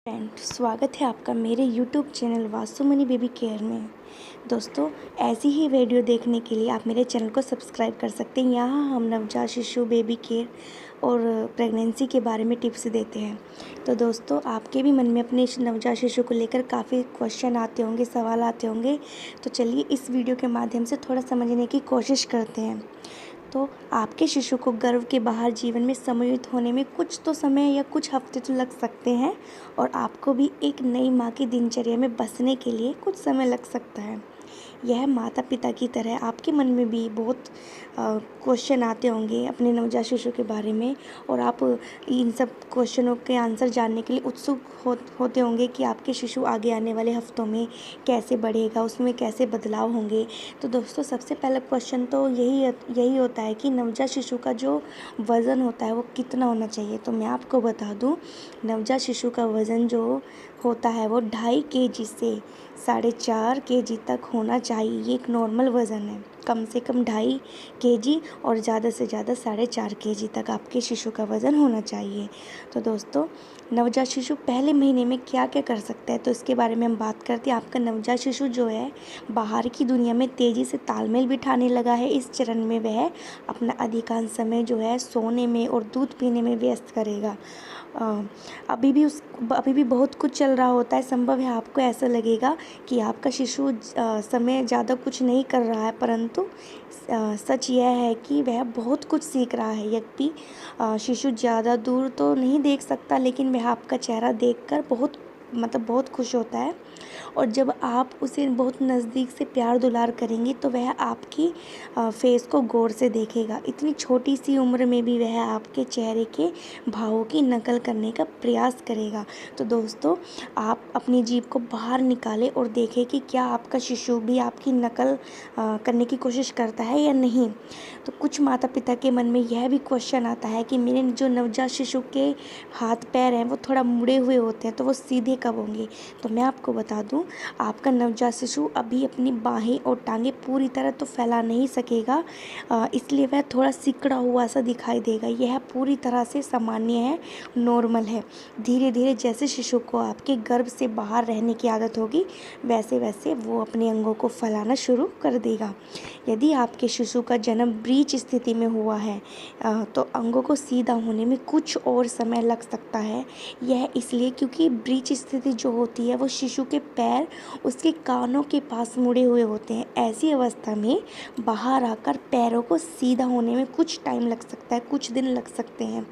Friend, स्वागत है आपका मेरे YouTube चैनल वासुमनी बेबी केयर में। दोस्तों, ऐसी ही वीडियो देखने के लिए आप मेरे चैनल को सब्सक्राइब कर सकते हैं। यहाँ हम नवजात शिशु बेबी केयर और प्रेगनेंसी के बारे में टिप्स देते हैं। तो दोस्तों, आपके भी मन में अपने नवजात शिशु को लेकर काफ़ी क्वेश्चन आते होंगे, सवाल आते होंगे। तो चलिए इस वीडियो के माध्यम से थोड़ा समझने की कोशिश करते हैं। तो आपके शिशु को गर्भ के बाहर जीवन में समाहित होने में कुछ तो समय या कुछ हफ्ते तो लग सकते हैं, और आपको भी एक नई माँ की दिनचर्या में बसने के लिए कुछ समय लग सकता है। यह माता पिता की तरह आपके मन में भी बहुत क्वेश्चन आते होंगे अपने नवजात शिशु के बारे में, और आप इन सब क्वेश्चनों के आंसर जानने के लिए उत्सुक होते होंगे कि आपके शिशु आगे आने वाले हफ्तों में कैसे बढ़ेगा, उसमें कैसे बदलाव होंगे। तो दोस्तों, सबसे पहला क्वेश्चन तो यही होता है कि नवजात शिशु का जो वज़न होता है वो कितना होना चाहिए। तो मैं आपको बता दूं, नवजात शिशु का वज़न जो होता है वो 2.5 kg से 4.5 kg तक होना चाहिए। ये एक नॉर्मल वज़न है। कम से कम 2.5 kg और ज़्यादा से ज़्यादा 4.5 kg तक आपके शिशु का वज़न होना चाहिए। तो दोस्तों, नवजात शिशु पहले महीने में क्या क्या कर सकता है, तो इसके बारे में हम बात करते हैं। आपका नवजात शिशु जो है बाहर की दुनिया में तेज़ी से तालमेल बिठाने लगा है। इस चरण में वह अपना अधिकांश समय जो है सोने में और दूध पीने में व्यस्त करेगा। अभी भी बहुत कुछ चल रहा होता है। संभव है आपको ऐसा लगेगा कि आपका शिशु समय ज़्यादा कुछ नहीं कर रहा है, परंतु सच यह है कि वह बहुत कुछ सीख रहा है। यद्यपि शिशु ज़्यादा दूर तो नहीं देख सकता, लेकिन वह आपका चेहरा देखकर बहुत खुश होता है। और जब आप उसे बहुत नज़दीक से प्यार दुलार करेंगे तो वह आपकी फेस को गौर से देखेगा। इतनी छोटी सी उम्र में भी वह आपके चेहरे के भावों की नकल करने का प्रयास करेगा। तो दोस्तों, आप अपनी जीभ को बाहर निकालें और देखें कि क्या आपका शिशु भी आपकी नकल करने की कोशिश करता है या नहीं। तो कुछ माता पिता के मन में यह भी क्वेश्चन आता है कि मेरे जो नवजात शिशु के हाथ पैर हैं वो थोड़ा मुड़े हुए होते हैं, तो वो सीधे कब होंगे। तो मैं आपको बता दूं, आपका नवजात शिशु अभी अपनी बाहें और टांगें पूरी तरह तो फैला नहीं सकेगा, इसलिए वह थोड़ा सिकुड़ा हुआ सा दिखाई देगा। यह पूरी तरह से सामान्य है, नॉर्मल है। धीरे धीरे जैसे शिशु को आपके गर्भ से बाहर रहने की आदत होगी, वैसे वैसे वो अपने अंगों को फैलाना शुरू कर देगा। यदि आपके शिशु का जन्म ब्रीच स्थिति में हुआ है, तो अंगों को सीधा होने में कुछ और समय लग सकता है। यह इसलिए क्योंकि ब्रीच स्थिति जो होती है वो शिशु के पैर उसके कानों के पास मुड़े हुए होते हैं। ऐसी अवस्था में बाहर आकर पैरों को सीधा होने में कुछ टाइम लग सकता है, कुछ दिन लग सकते हैं।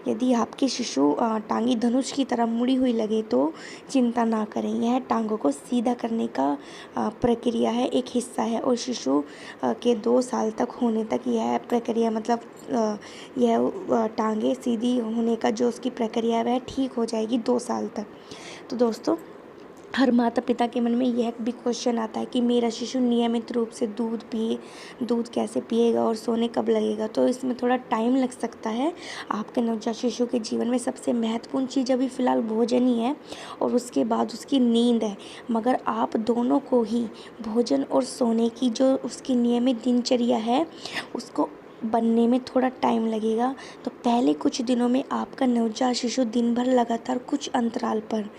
यदि आपके शिशु टांगी धनुष की तरह मुड़ी हुई लगे तो चिंता ना करें। यह टांगों को सीधा करने का प्रक्रिया है, एक हिस्सा है, और शिशु के 2 साल तक होने तक यह प्रक्रिया यह टांगें सीधी होने का जो उसकी प्रक्रिया है वह ठीक हो जाएगी 2 साल तक। तो दोस्तों, हर माता पिता के मन में यह भी क्वेश्चन आता है कि मेरा शिशु नियमित रूप से दूध कैसे पिएगा और सोने कब लगेगा। तो इसमें थोड़ा टाइम लग सकता है। आपके नवजात शिशु के जीवन में सबसे महत्वपूर्ण चीज़ अभी फ़िलहाल भोजन ही है, और उसके बाद उसकी नींद है। मगर आप दोनों को ही भोजन और सोने की जो उसकी नियमित दिनचर्या है उसको बनने में थोड़ा टाइम लगेगा। तो पहले कुछ दिनों में आपका नवजात शिशु दिन भर लगातार कुछ अंतराल पर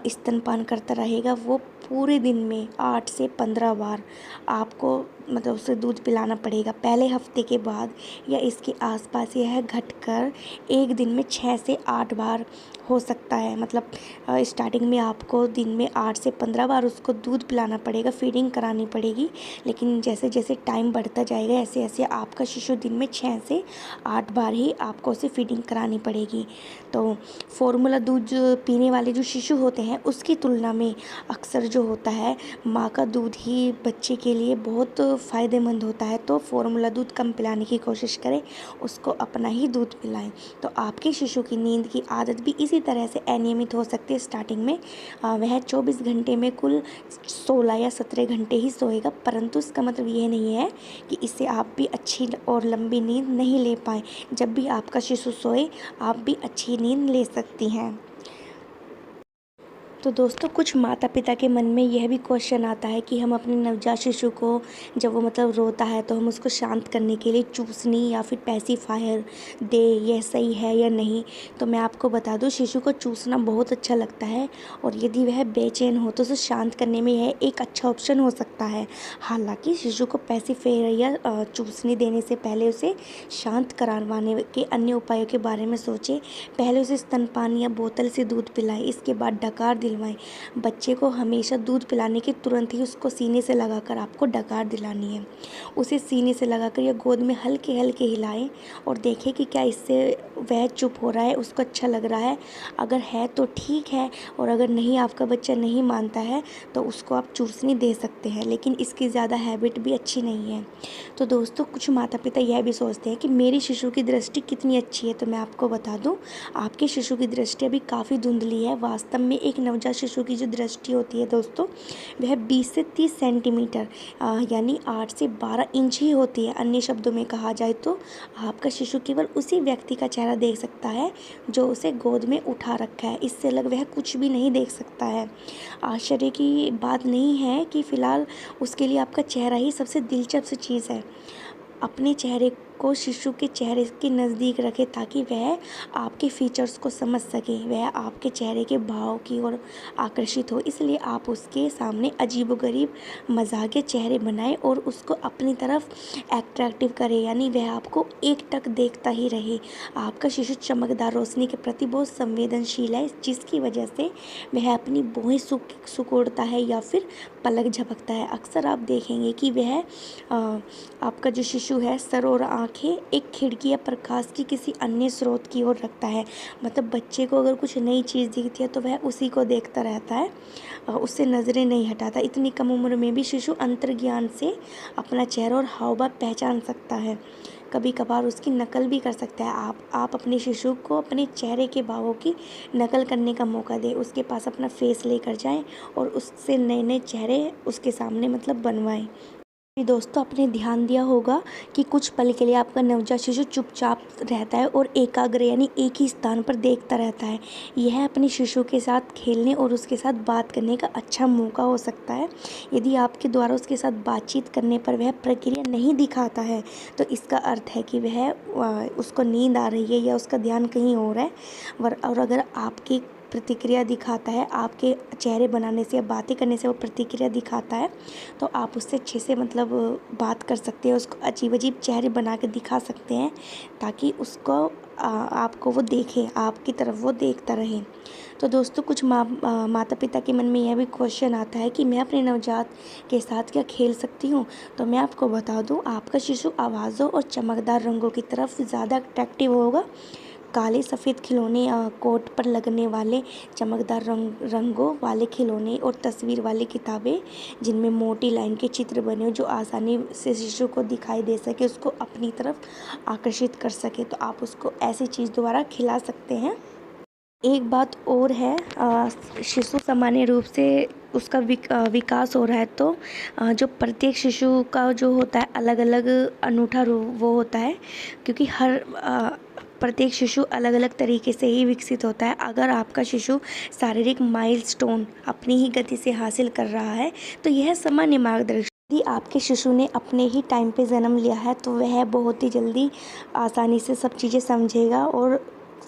स्तनपान करता रहेगा। वो पूरे दिन में 8 से 15 बार आपको उसे दूध पिलाना पड़ेगा। पहले हफ्ते के बाद या इसके आसपास यह घटकर एक दिन में 6 से 8 बार हो सकता है। स्टार्टिंग में आपको दिन में 8 से 15 बार उसको दूध पिलाना पड़ेगा, फीडिंग करानी पड़ेगी। लेकिन जैसे जैसे टाइम बढ़ता जाएगा ऐसे ऐसे आपका शिशु दिन में 6 से 8 बार ही आपको उसे फीडिंग करानी पड़ेगी। तो फॉर्मूला दूध पीने वाले जो शिशु होते हैं उसकी तुलना में अक्सर जो होता है माँ का दूध ही बच्चे के लिए बहुत फ़ायदेमंद होता है। तो फॉर्मूला दूध कम पिलाने की कोशिश करें, उसको अपना ही दूध पिलाएं। तो आपके शिशु की नींद की आदत भी इसी तरह से अनियमित हो सकती है। स्टार्टिंग में वह 24 घंटे में कुल 16 या 17 घंटे ही सोएगा, परंतु इसका मतलब ये नहीं है कि इससे आप भी अच्छी और लंबी नींद नहीं ले पाएँ। जब भी आपका शिशु सोए आप भी अच्छी नींद ले सकती हैं। तो दोस्तों कुछ माता पिता के मन में यह भी क्वेश्चन आता है कि हम अपने नवजात शिशु को जब वो मतलब रोता है तो हम उसको शांत करने के लिए चूसनी या फिर पैसिफायर दे, यह सही है या नहीं। तो मैं आपको बता दूं, शिशु को चूसना बहुत अच्छा लगता है और यदि वह बेचैन हो तो उसे शांत करने में यह एक अच्छा ऑप्शन हो सकता है। हालांकि शिशु को पैसिफायर या चूसनी देने से पहले उसे शांत करवाने के अन्य उपायों के बारे में सोचें। पहले उसे स्तनपान या बोतल से दूध पिलाएं, इसके बाद डकार दिलवाएं। बच्चे को हमेशा दूध पिलाने के तुरंत ही उसको सीने से लगाकर आपको डकार दिलानी है। उसे सीने से लगाकर या गोद में हल्के हल्के हिलाएं और देखें कि क्या इससे वह चुप हो रहा है, उसको अच्छा लग रहा है। अगर है तो ठीक है, और अगर नहीं, आपका बच्चा नहीं मानता है तो उसको आप चूसनी दे सकते हैं, लेकिन इसकी ज़्यादा हैबिट भी अच्छी नहीं है। तो दोस्तों कुछ माता पिता यह भी सोचते हैं कि मेरी शिशु की दृष्टि कितनी अच्छी है। तो मैं आपको बता दूं, आपके शिशु की दृष्टि अभी काफ़ी धुंधली है। वास्तव में एक नवजात शिशु की जो दृष्टि होती है दोस्तों, वह 20 से 30 सेंटीमीटर यानी 8 से 12 इंच ही होती है। अन्य शब्दों में कहा जाए तो आपका शिशु केवल उसी व्यक्ति का चेहरा देख सकता है जो उसे गोद में उठा रखा है, इससे अलग वह कुछ भी नहीं देख सकता है। आश्चर्य की बात नहीं है कि फ़िलहाल उसके लिए आपका चेहरा ही सबसे दिलचस्प चीज़ है। अपने चेहरे को शिशु के चेहरे के नज़दीक रखें ताकि वह आपके फीचर्स को समझ सके, वह आपके चेहरे के भाव की ओर आकर्षित हो। इसलिए आप उसके सामने अजीबोगरीब मजाकिया चेहरे बनाएं और उसको अपनी तरफ अट्रैक्टिव करें, यानी वह आपको एकटक देखता ही रहे। आपका शिशु चमकदार रोशनी के प्रति बहुत संवेदनशील है, जिसकी वजह से वह अपनी भौहें सिकोड़ता है या फिर पलक झपकता है। अक्सर आप देखेंगे कि वह आपका जो शिशु है सर और आंखें एक खिड़की या प्रकाश की किसी अन्य स्रोत की ओर रखता है। मतलब बच्चे को अगर कुछ नई चीज़ दिखती है तो वह उसी को देखता रहता है, उससे नज़रें नहीं हटाता। इतनी कम उम्र में भी शिशु अंतर्ज्ञान से अपना चेहरा और हाव भाव पहचान सकता है, कभी कभार उसकी नकल भी कर सकता है। आप अपने शिशु को अपने चेहरे के भावों की नकल करने का मौका दें, उसके पास अपना फेस लेकर जाएं और उससे नए नए चेहरे उसके सामने मतलब बनवाएं। दोस्तों आपने ध्यान दिया होगा कि कुछ पल के लिए आपका नवजात शिशु चुपचाप रहता है और एकाग्र यानी एक ही स्थान पर देखता रहता है। यह अपने शिशु के साथ खेलने और उसके साथ बात करने का अच्छा मौका हो सकता है। यदि आपके द्वारा उसके साथ बातचीत करने पर वह प्रक्रिया नहीं दिखाता है तो इसका अर्थ है कि वह उसको नींद आ रही है या उसका ध्यान कहीं और है। और अगर आपकी प्रतिक्रिया दिखाता है, आपके चेहरे बनाने से या बातें करने से वो प्रतिक्रिया दिखाता है, तो आप उससे अच्छे से मतलब बात कर सकते हैं, उसको अजीब अजीब चेहरे बना के दिखा सकते हैं ताकि उसको आपको वो देखे, आपकी तरफ वो देखता रहे। तो दोस्तों कुछ माता पिता के मन में यह भी क्वेश्चन आता है कि मैं अपने नवजात के साथ क्या खेल सकती हूँ। तो मैं आपको बता दूँ, आपका शिशु आवाज़ों और चमकदार रंगों की तरफ ज़्यादा अट्रैक्टिव होगा। काले सफ़ेद खिलौने, कोट पर लगने वाले चमकदार रंगों वाले खिलौने और तस्वीर वाली किताबें जिनमें मोटी लाइन के चित्र बने हो जो आसानी से शिशु को दिखाई दे सके, उसको अपनी तरफ आकर्षित कर सके, तो आप उसको ऐसी चीज़ द्वारा खिला सकते हैं। एक बात और है, शिशु सामान्य रूप से उसका विकास हो रहा है तो जो प्रत्येक शिशु का जो होता है अलग अलग अनूठा रूप वो होता है, क्योंकि हर प्रत्येक शिशु अलग अलग तरीके से ही विकसित होता है। अगर आपका शिशु शारीरिक माइलस्टोन अपनी ही गति से हासिल कर रहा है तो यह सामान्य मार्गदर्शन। यदि आपके शिशु ने अपने ही टाइम पे जन्म लिया है तो वह बहुत ही जल्दी आसानी से सब चीज़ें समझेगा और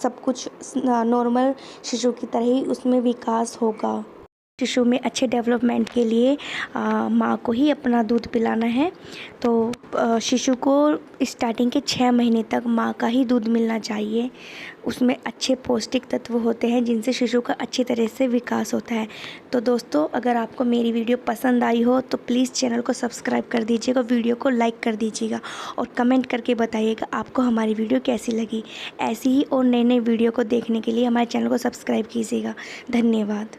सब कुछ नॉर्मल शिशु की तरह ही उसमें विकास होगा। शिशु में अच्छे डेवलपमेंट के लिए माँ को ही अपना दूध पिलाना है। तो शिशु को स्टार्टिंग के 6 महीने तक माँ का ही दूध मिलना चाहिए। उसमें अच्छे पौष्टिक तत्व होते हैं जिनसे शिशु का अच्छी तरह से विकास होता है। तो दोस्तों अगर आपको मेरी वीडियो पसंद आई हो तो प्लीज़ चैनल को सब्सक्राइब कर दीजिएगा, वीडियो को लाइक कर दीजिएगा और कमेंट करके बताइएगा आपको हमारी वीडियो कैसी लगी। ऐसी ही और नई नई वीडियो को देखने के लिए हमारे चैनल को सब्सक्राइब कीजिएगा। धन्यवाद।